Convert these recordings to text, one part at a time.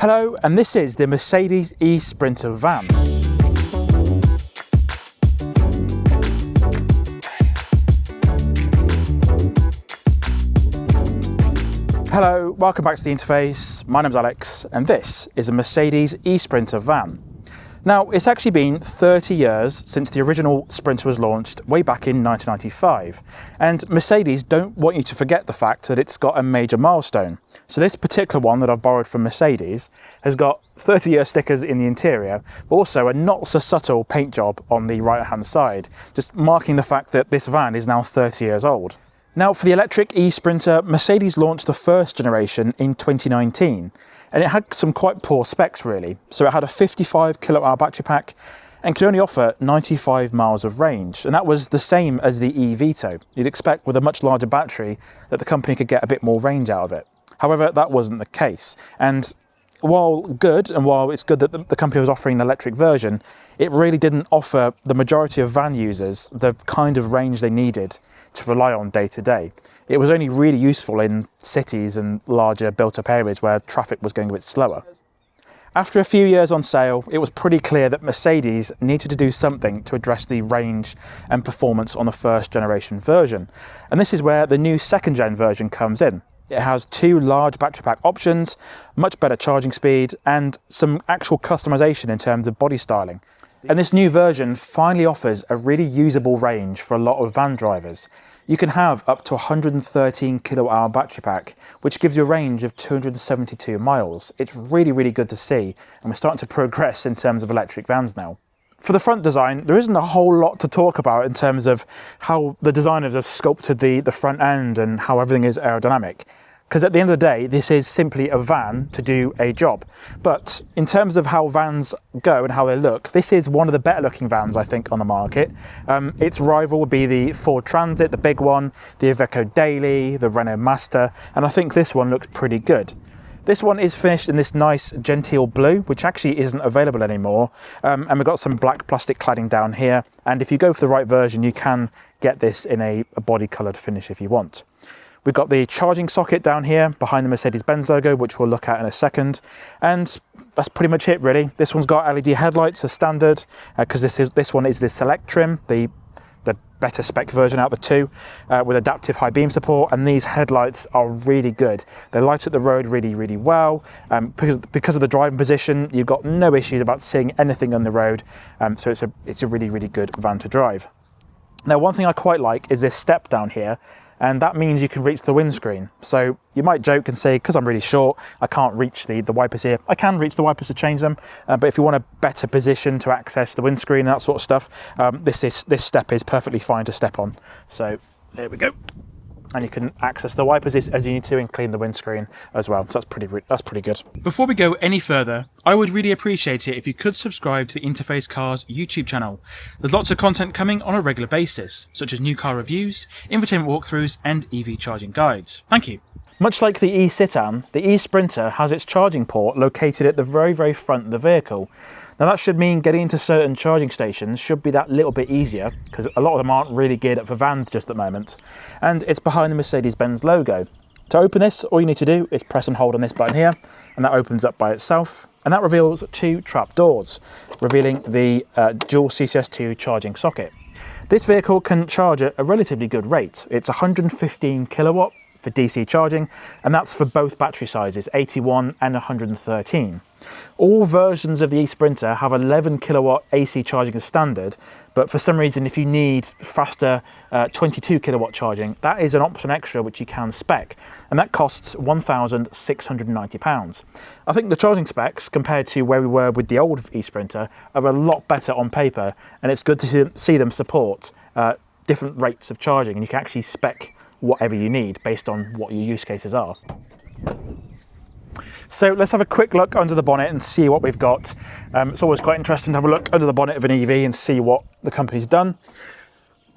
Hello, and this is the Mercedes eSprinter van. Hello, welcome back to the interface. My name's Alex, and this is a Mercedes eSprinter van. Now, it's actually been 30 years since the original Sprinter was launched way back in 1995. And Mercedes don't want you to forget the fact that it's got a major milestone. So this particular one that I've borrowed from Mercedes has got 30-year stickers in the interior, but also a not so subtle paint job on the right-hand side, just marking the fact that this van is now 30 years old. Now, for the electric eSprinter, Mercedes launched the first generation in 2019, and it had some quite poor specs really. So it had a 55 kilowatt hour battery pack and could only offer 95 miles of range, and that was the same as the e-Vito. You'd expect with a much larger battery that the company could get a bit more range out of it. However, that wasn't the case, and while it's good that the company was offering an electric version, it really didn't offer the majority of van users the kind of range they needed to rely on day to day. It was only really useful in cities and larger built-up areas where traffic was going a bit slower. After a few years on sale, it was pretty clear that Mercedes needed to do something to address the range and performance on the first generation version. And this is where the new second gen version comes in. It has two large battery pack options, much better charging speed, and some actual customization in terms of body styling. And this new version finally offers a really usable range for a lot of van drivers. You can have up to 113 kilowatt hour battery pack, which gives you a range of 272 miles. It's really, really good to see, and we're starting to progress in terms of electric vans now. For the front design, there isn't a whole lot to talk about in terms of how the designers have sculpted the front end and how everything is aerodynamic. Because at the end of the day, this is simply a van to do a job. But in terms of how vans go and how they look, this is one of the better looking vans, I think, on the market. Its rival would be the Ford Transit, the big one, the Iveco Daily, the Renault Master, and I think this one looks pretty good. This one is finished in this nice genteel blue, which actually isn't available anymore. And we've got some black plastic cladding down here. And if you go for the right version, you can get this in a body coloured finish if you want. We've got the charging socket down here behind the Mercedes-Benz logo, which we'll look at in a second. And that's pretty much it really. This one's got LED headlights as standard, because this one is the Select trim, the better spec version out of the two, with adaptive high beam support, and these headlights are really good. They light up the road really, really well. Because of the driving position, you've got no issues about seeing anything on the road. So it's a really, really good van to drive. Now, one thing I quite like is this step down here, and that means you can reach the windscreen. So you might joke and say, because I'm really short, I can't reach the wipers here. I can reach the wipers to change them, but if you want a better position to access the windscreen and that sort of stuff, this step is perfectly fine to step on. So there we go. And you can access the wipers as you need to and clean the windscreen as well. So that's pretty good. Before we go any further, I would really appreciate it if you could subscribe to the Interface Cars YouTube channel. There's lots of content coming on a regular basis, such as new car reviews, infotainment walkthroughs, and EV charging guides. Thank you. Much like the e-Citan, the eSprinter has its charging port located at the very, very front of the vehicle. Now that should mean getting into certain charging stations should be that little bit easier, because a lot of them aren't really geared up for vans just at the moment. And it's behind the Mercedes-Benz logo. To open this, all you need to do is press and hold on this button here, and that opens up by itself. And that reveals two trap doors, revealing the dual CCS2 charging socket. This vehicle can charge at a relatively good rate. It's 115 kilowatt for DC charging, and that's for both battery sizes, 81 and 113. All versions of the eSprinter have 11 kilowatt AC charging as standard, but for some reason, if you need faster 22 kilowatt charging, that is an option extra which you can spec, and that costs £1,690. I think the charging specs, compared to where we were with the old eSprinter, are a lot better on paper, and it's good to see them support different rates of charging, and you can actually spec whatever you need based on what your use cases are. So let's have a quick look under the bonnet and see what we've got. It's always quite interesting to have a look under the bonnet of an EV and see what the company's done.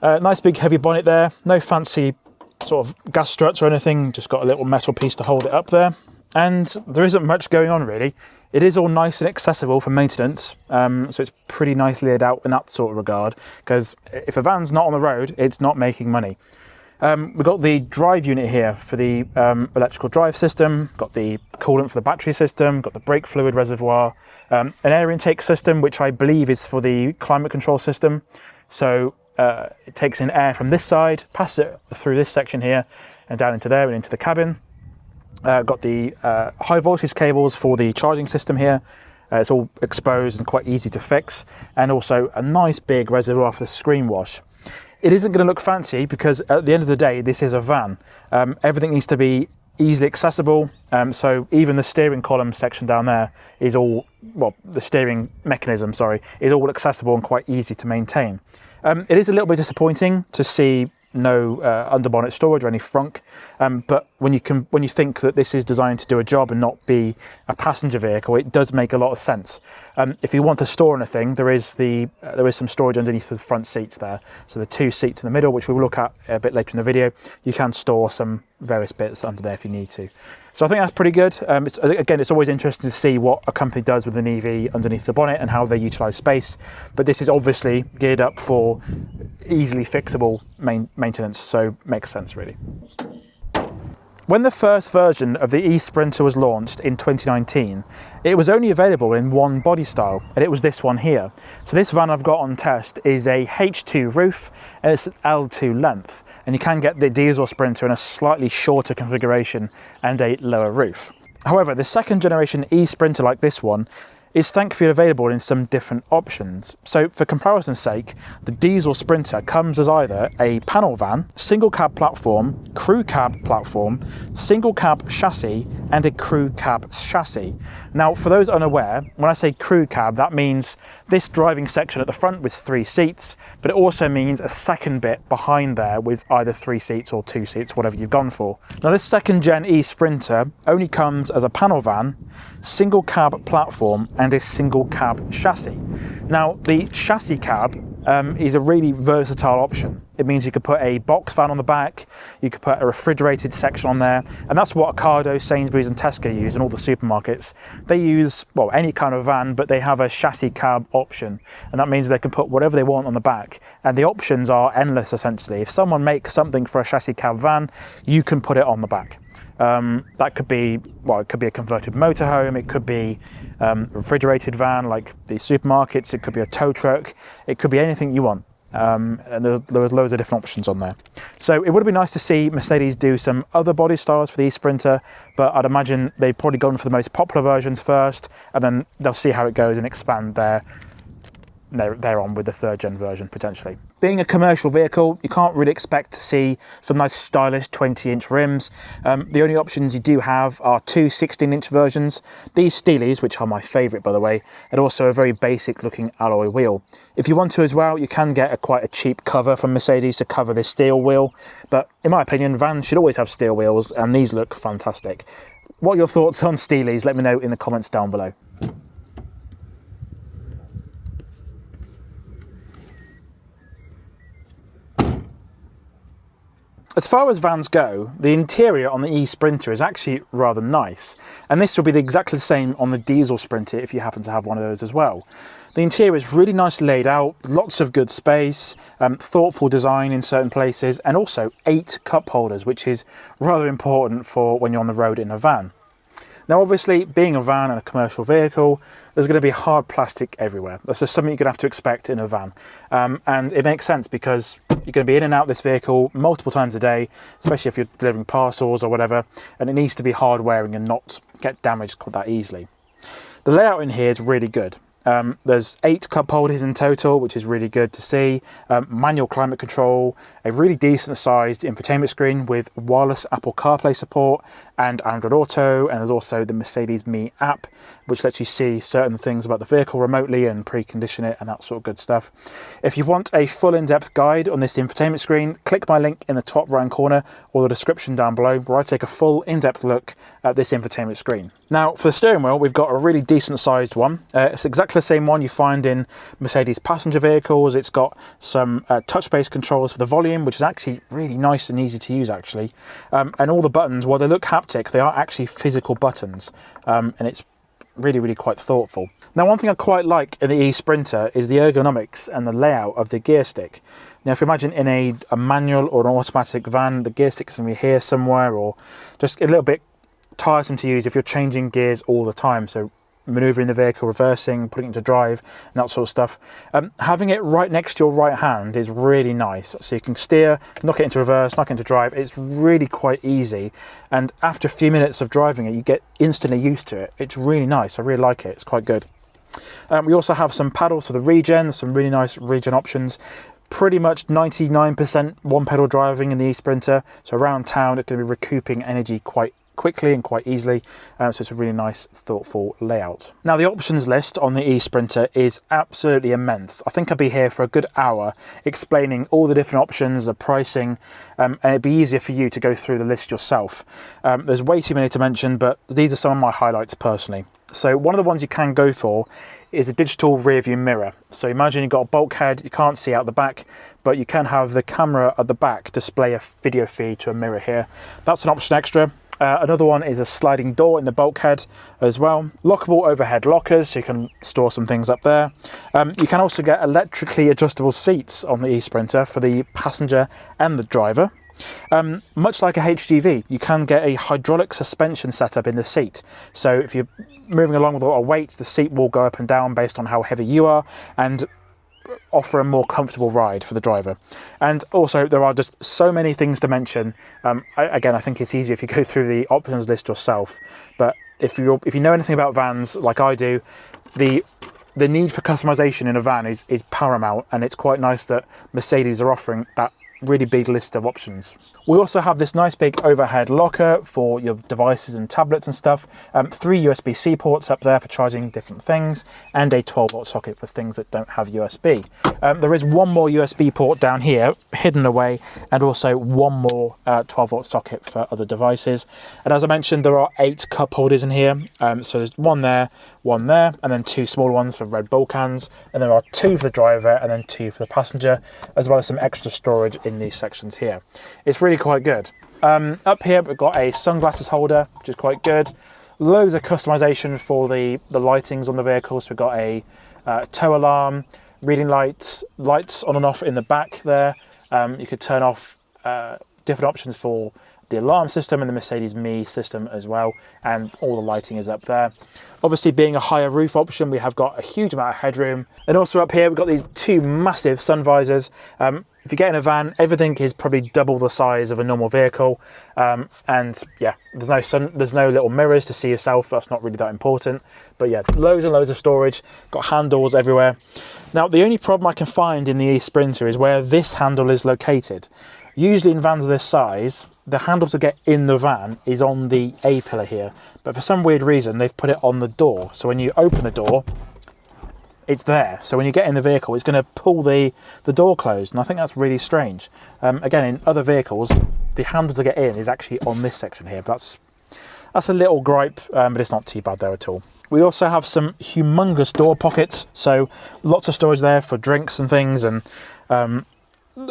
Nice big heavy bonnet there, no fancy sort of gas struts or anything, just got a little metal piece to hold it up there. And there isn't much going on really. It is all nice and accessible for maintenance, so it's pretty nicely laid out in that sort of regard, because if a van's not on the road, it's not making money. We've got the drive unit here for the electrical drive system, got the coolant for the battery system, got the brake fluid reservoir, an air intake system, which I believe is for the climate control system. So it takes in air from this side, passes it through this section here, and down into there and into the cabin. Got the high voltage cables for the charging system here. It's all exposed and quite easy to fix, and also a nice big reservoir for the screen wash. It isn't going to look fancy because at the end of the day, this is a van. Everything needs to be easily accessible, so even the steering column section down there is all, well, the steering mechanism, sorry, is all accessible and quite easy to maintain. It is a little bit disappointing to see no under bonnet storage or any frunk, but when you think that this is designed to do a job and not be a passenger vehicle, it does make a lot of sense. If you want to store anything, there is some storage underneath the front seats there. So the two seats in the middle, which we'll look at a bit later in the video, you can store some various bits under there if you need to. So I think that's pretty good. It's always interesting to see what a company does with an EV underneath the bonnet and how they utilise space. But this is obviously geared up for easily fixable maintenance, so makes sense really. When the first version of the eSprinter was launched in 2019, it was only available in one body style, and it was this one here. So this van I've got on test is a H2 roof, and it's an L2 length, and you can get the diesel Sprinter in a slightly shorter configuration and a lower roof. However, the second generation eSprinter like this one is thankfully available in some different options. So for comparison's sake, the diesel Sprinter comes as either a panel van, single cab platform, crew cab platform, single cab chassis, and a crew cab chassis. Now, for those unaware, when I say crew cab, that means this driving section at the front with 3 seats, but it also means a second bit behind there with either 3 seats or 2 seats, whatever you've gone for. Now, this second gen eSprinter only comes as a panel van, single cab platform, and a single cab chassis. Now, the chassis cab is a really versatile option. It means you could put a box fan on the back, you could put a refrigerated section on there, and that's what Ocado, Sainsbury's and Tesco use, and all the supermarkets. They use, well, any kind of van, but they have a chassis cab option, and that means they can put whatever they want on the back, and the options are endless essentially. If someone makes something for a chassis cab van, you can put it on the back. That could be, well, it could be a converted motorhome, it could be a refrigerated van like the supermarkets, it could be a tow truck, it could be anything you want. And there was loads of different options on there. So it would have been nice to see Mercedes do some other body styles for the eSprinter, but I'd imagine they've probably gone for the most popular versions first, and then they'll see how it goes and expand they're on with the third gen version potentially. Being a commercial vehicle, you can't really expect to see some nice stylish 20-inch rims. The only options you do have are 2 16-inch versions, these Steelies, which are my favourite by the way, and also a very basic looking alloy wheel. If you want to as well, you can get quite a cheap cover from Mercedes to cover this steel wheel, but in my opinion, vans should always have steel wheels, and these look fantastic. What are your thoughts on Steelies? Let me know in the comments down below. As far as vans go, the interior on the eSprinter is actually rather nice, and this will be exactly the same on the diesel Sprinter if you happen to have one of those as well. The interior is really nicely laid out, lots of good space, thoughtful design in certain places, and also 8 cup holders, which is rather important for when you're on the road in a van. Now obviously, being a van and a commercial vehicle, there's going to be hard plastic everywhere. That's just something you're going to have to expect in a van. And it makes sense because you're going to be in and out of this vehicle multiple times a day, especially if you're delivering parcels or whatever, and it needs to be hard wearing and not get damaged that easily. The layout in here is really good. There's 8 cup holders in total, which is really good to see. Manual climate control, a really decent sized infotainment screen with wireless Apple CarPlay support and Android Auto, and there's also the Mercedes Me app, which lets you see certain things about the vehicle remotely and precondition it and that sort of good stuff. If you want a full in-depth guide on this infotainment screen, click my link in the top right corner or the description down below, where I take a full in-depth look at this infotainment screen. Now for the steering wheel, we've got a really decent sized one. It's exactly the same one you find in Mercedes passenger vehicles. It's got some touch-based controls for the volume, which is actually really nice and easy to use actually. And all the buttons, while they look haptic, they are actually physical buttons. And it's really quite thoughtful. Now, one thing I quite like in the eSprinter is the ergonomics and the layout of the gear stick. Now, if you imagine in a manual or an automatic van, the gear stick's going to be here somewhere, or just a little bit tiresome to use if you're changing gears all the time. So manoeuvring the vehicle, reversing, putting it into drive, and that sort of stuff. Having it right next to your right hand is really nice. So you can steer, knock it into reverse, knock it into drive. It's really quite easy. And after a few minutes of driving it, you get instantly used to it. It's really nice. I really like it. It's quite good. We also have some paddles for the regen, some really nice regen options. Pretty much 99% one pedal driving in the eSprinter. So around town, it's going to be recouping energy quite quickly and quite easily, so it's a really nice, thoughtful layout. Now, the options list on the eSprinter is absolutely immense. I think I'd be here for a good hour explaining all the different options, the pricing, and it'd be easier for you to go through the list yourself. There's way too many to mention, but these are some of my highlights personally. So one of the ones you can go for is a digital rear view mirror. So imagine you've got a bulkhead, you can't see out the back, but you can have the camera at the back display a video feed to a mirror here. That's an option extra. Another one is a sliding door in the bulkhead as well. Lockable overhead lockers, so you can store some things up there. You can also get electrically adjustable seats on the eSprinter for the passenger and the driver. Much like a HGV, you can get a hydraulic suspension setup in the seat. So if you're moving along with a lot of weight, the seat will go up and down based on how heavy you are, and offer a more comfortable ride for the driver. And also, there are just so many things to mention. Again, I think it's easier if you go through the options list yourself, but if you know anything about vans like I do, the need for customization in a van is paramount, and it's quite nice that Mercedes are offering that really big list of options. We also have this nice big overhead locker for your devices and tablets and stuff, 3 USB-C ports up there for charging different things, and a 12-volt socket for things that don't have USB. There is one more USB port down here, hidden away, and also one more 12-volt socket for other devices. And as I mentioned, there are 8 cup holders in here, so there's one there, and then 2 small ones for Red Bull cans, and there are 2 for the driver, and then 2 for the passenger, as well as some extra storage in these sections here. It's really quite good. Up here we've got a sunglasses holder, which is quite good. Loads of customization for the lightings on the vehicles. We've got a tow alarm, reading lights on and off in the back there. You could turn off different options for the alarm system and the Mercedes Me system as well, and all the lighting is up there. Obviously, being a higher roof option, we have got a huge amount of headroom. And also up here we've got these 2 massive sun visors. If you get in a van, everything is probably double the size of a normal vehicle, and yeah, there's no little mirrors to see yourself. That's not really that important, but yeah, loads and loads of storage. Got handles everywhere. Now, the only problem I can find in the eSprinter is where this handle is located. Usually in vans of this size, the handle to get in the van is on the A pillar here, but for some weird reason they've put it on the door. So when you open the door, it's there. So when you get in the vehicle, it's going to pull the door closed, and I think that's really strange. Again, in other vehicles, the handle to get in is actually on this section here, but that's a little gripe, but it's not too bad there at all. We also have some humongous door pockets, so lots of storage there for drinks and things, and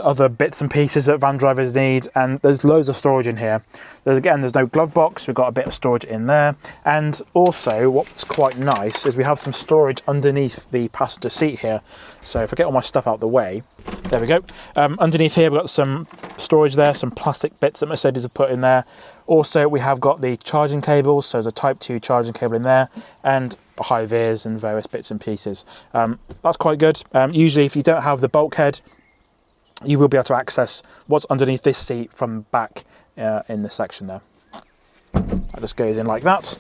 other bits and pieces that van drivers need, and there's loads of storage in here. There's no glove box. We've got a bit of storage in there, and also what's quite nice is we have some storage underneath the passenger seat here. So if I get all my stuff out the way, there we go. Underneath here we've got some storage there, some plastic bits that Mercedes have put in there. Also, we have got the charging cables, so there's a Type 2 charging cable in there, and high vis and various bits and pieces. That's quite good. Usually if you don't have the bulkhead, you will be able to access what's underneath this seat from the back in this section there. That just goes in like that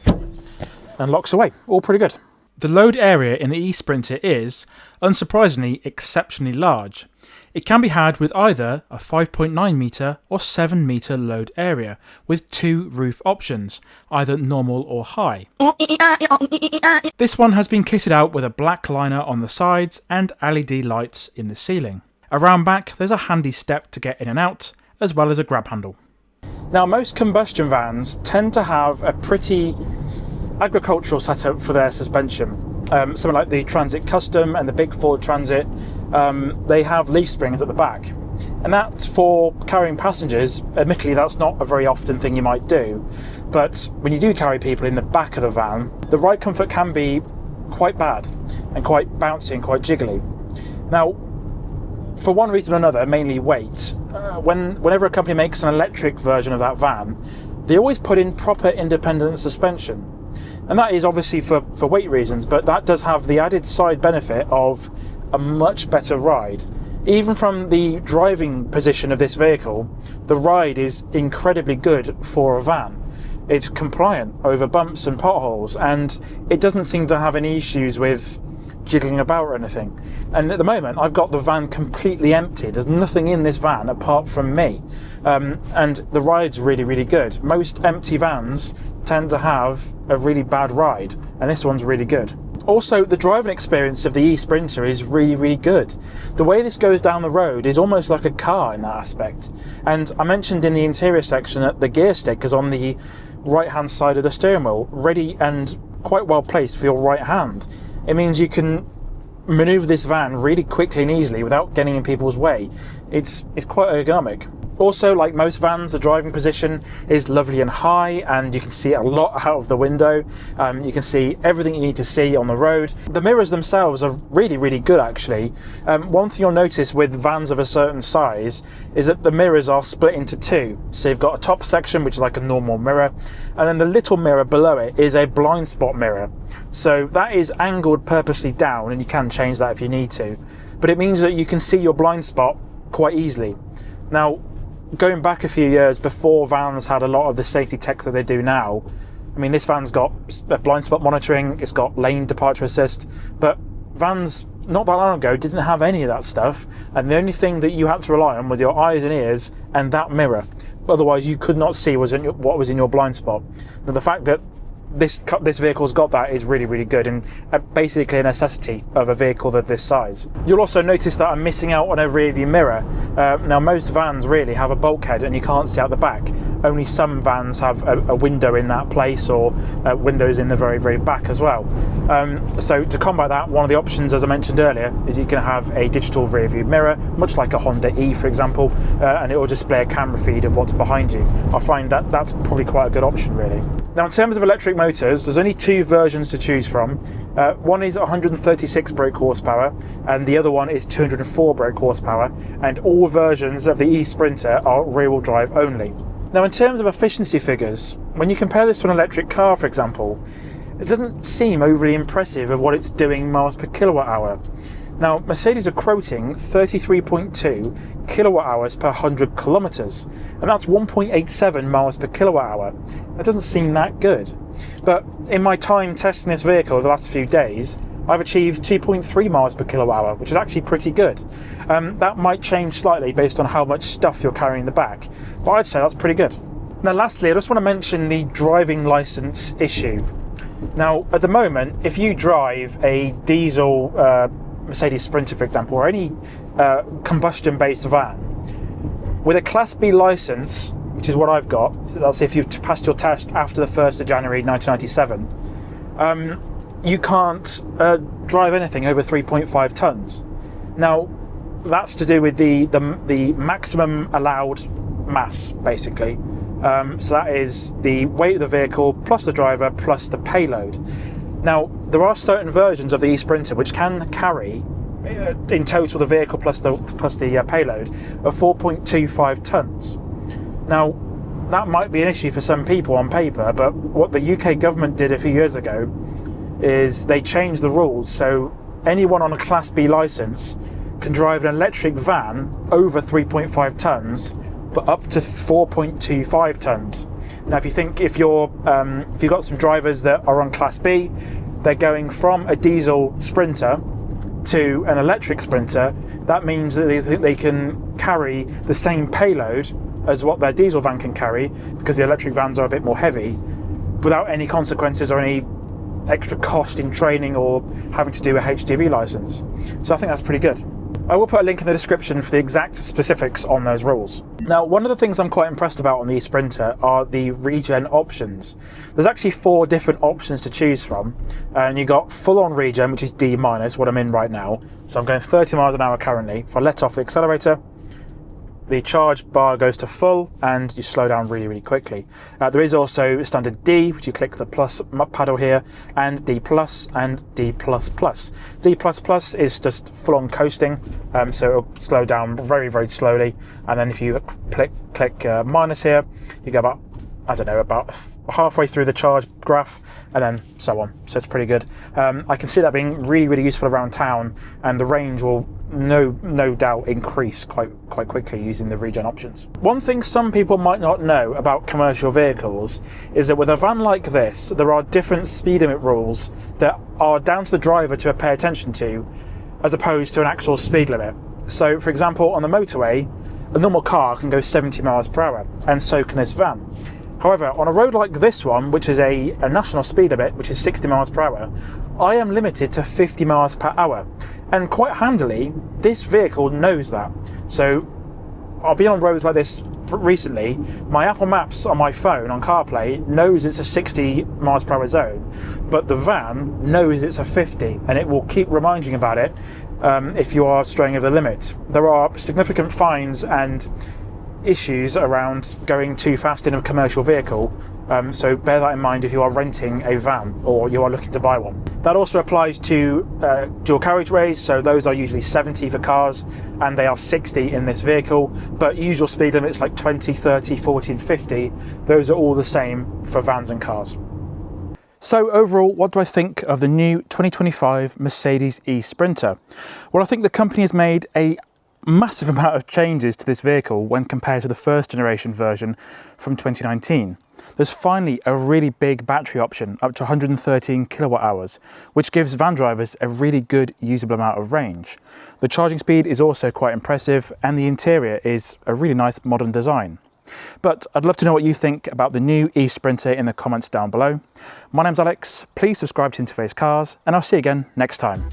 and locks away. All pretty good. The load area in the eSprinter is, unsurprisingly, exceptionally large. It can be had with either a 5.9 metre or 7 metre load area, with 2 roof options, either normal or high. This one has been kitted out with a black liner on the sides and LED lights in the ceiling. Around back, there's a handy step to get in and out, as well as a grab handle. Now, most combustion vans tend to have a pretty agricultural setup for their suspension. Something like the Transit Custom and the big Ford Transit, they have leaf springs at the back. And that's for carrying passengers. Admittedly, that's not a very often thing you might do, but when you do carry people in the back of the van, the ride comfort can be quite bad and quite bouncy and quite jiggly. Now, for one reason or another, mainly weight, whenever a company makes an electric version of that van, they always put in proper independent suspension. And that is obviously for weight reasons, but that does have the added side benefit of a much better ride. Even from the driving position of this vehicle, the ride is incredibly good for a van. It's compliant over bumps and potholes, and it doesn't seem to have any issues with jiggling about or anything. And at the moment, I've got the van completely empty. There's nothing in this van apart from me. And the ride's really, really good. Most empty vans tend to have a really bad ride, and this one's really good. Also, the driving experience of the eSprinter is really, really good. The way this goes down the road is almost like a car in that aspect. And I mentioned in the interior section that the gear stick is on the right-hand side of the steering wheel, ready and quite well placed for your right hand. It means you can manoeuvre this van really quickly and easily without getting in people's way. It's quite ergonomic. Also, like most vans, the driving position is lovely and high, and you can see a lot out of the window. You can see everything you need to see on the road. The mirrors themselves are really, really good, actually. One thing you'll notice with vans of a certain size is that the mirrors are split into two. So you've got a top section, which is like a normal mirror, and then the little mirror below it is a blind spot mirror. So that is angled purposely down, and you can change that if you need to. But it means that you can see your blind spot quite easily. Now, going back a few years, before vans had a lot of the safety tech that they do now, I mean, this van's got blind spot monitoring, it's got lane departure assist, but vans not that long ago didn't have any of that stuff, and the only thing that you had to rely on was your eyes and ears and that mirror. Otherwise, you could not see what was in your blind spot. Now, the fact that this vehicle's got that is really, really good, and basically a necessity of a vehicle of this size. You'll also notice that I'm missing out on a rear view mirror. Now, most vans really have a bulkhead and you can't see out the back. Only some vans have a window in that place, or windows in the very, very back as well. So to combat that, one of the options, as I mentioned earlier, is you can have a digital rear view mirror, much like a Honda E, for example, and it will display a camera feed of what's behind you. I find that that's probably quite a good option, really. Now, in terms of electric motors, there's only two versions to choose from. One is 136 brake horsepower, and the other one is 204 brake horsepower, and all versions of the eSprinter are rear-wheel drive only. Now, in terms of efficiency figures, when you compare this to an electric car, for example, it doesn't seem overly impressive of what it's doing miles per kilowatt hour. Now, Mercedes are quoting 33.2 kilowatt hours per 100 kilometers, and that's 1.87 miles per kilowatt hour. That doesn't seem that good. But in my time testing this vehicle over the last few days, I've achieved 2.3 miles per kilowatt hour, which is actually pretty good. That might change slightly based on how much stuff you're carrying in the back, but I'd say that's pretty good. Now, lastly, I just want to mention the driving license issue. Now, at the moment, if you drive a diesel Mercedes Sprinter, for example, or any combustion-based van with a Class B license, which is what I've got, that's if you've passed your test after the 1st of January 1997, you can't drive anything over 3.5 tons. Now, that's to do with the maximum allowed mass, basically. So that is the weight of the vehicle plus the driver plus the payload. Now, there are certain versions of the eSprinter which can carry, in total, the vehicle plus the payload of 4.25 tons. Now, that might be an issue for some people on paper, but what the UK government did a few years ago is they changed the rules, so anyone on a Class B licence can drive an electric van over 3.5 tons, but up to 4.25 tons. Now, if you've got some drivers that are on Class B, they're going from a diesel Sprinter to an electric Sprinter. That means that they can carry the same payload as what their diesel van can carry, because the electric vans are a bit more heavy, without any consequences or any extra cost in training or having to do a HGV license. So I think that's pretty good. I will put a link in the description for the exact specifics on those rules. Now, one of the things I'm quite impressed about on the eSprinter are the regen options. There's actually 4 different options to choose from, and you got full-on regen, which is D-, what I'm in right now. So I'm going 30 miles an hour currently. If I let off the accelerator, the charge bar goes to full and you slow down really, really quickly. There is also standard D, which you click the plus paddle here, and D plus and D plus plus. D plus plus is just full on coasting, so it'll slow down very, very slowly. And then if you click minus here, you go about, I don't know, about halfway through the charge graph, and then so on. So it's pretty good. I can see that being really, really useful around town, and the range will no doubt increase quite quickly using the regen options. One thing some people might not know about commercial vehicles is that with a van like this, there are different speed limit rules that are down to the driver to pay attention to, as opposed to an actual speed limit. So, for example, on the motorway, a normal car can go 70 miles per hour, and so can this van. However, on a road like this one, which is a national speed limit, which is 60 miles per hour, I am limited to 50 miles per hour. And quite handily, this vehicle knows that. So I've been on roads like this recently. My Apple Maps on my phone, on CarPlay, knows it's a 60 miles per hour zone, but the van knows it's a 50, and it will keep reminding about it if you are straying over the limit. There are significant fines and issues around going too fast in a commercial vehicle, so bear that in mind if you are renting a van or you are looking to buy one. That also applies to dual carriageways, so those are usually 70 for cars and they are 60 in this vehicle, but usual speed limits like 20, 30, 40 and 50, those are all the same for vans and cars. So overall, what do I think of the new 2025 Mercedes eSprinter? Well, I think the company has made a massive amount of changes to this vehicle when compared to the first generation version from 2019. There's finally a really big battery option up to 113 kilowatt hours, which gives van drivers a really good usable amount of range. The charging speed is also quite impressive, and the interior is a really nice modern design. But I'd love to know what you think about the new eSprinter in the comments down below. My name's Alex, please subscribe to Interface Cars, and I'll see you again next time.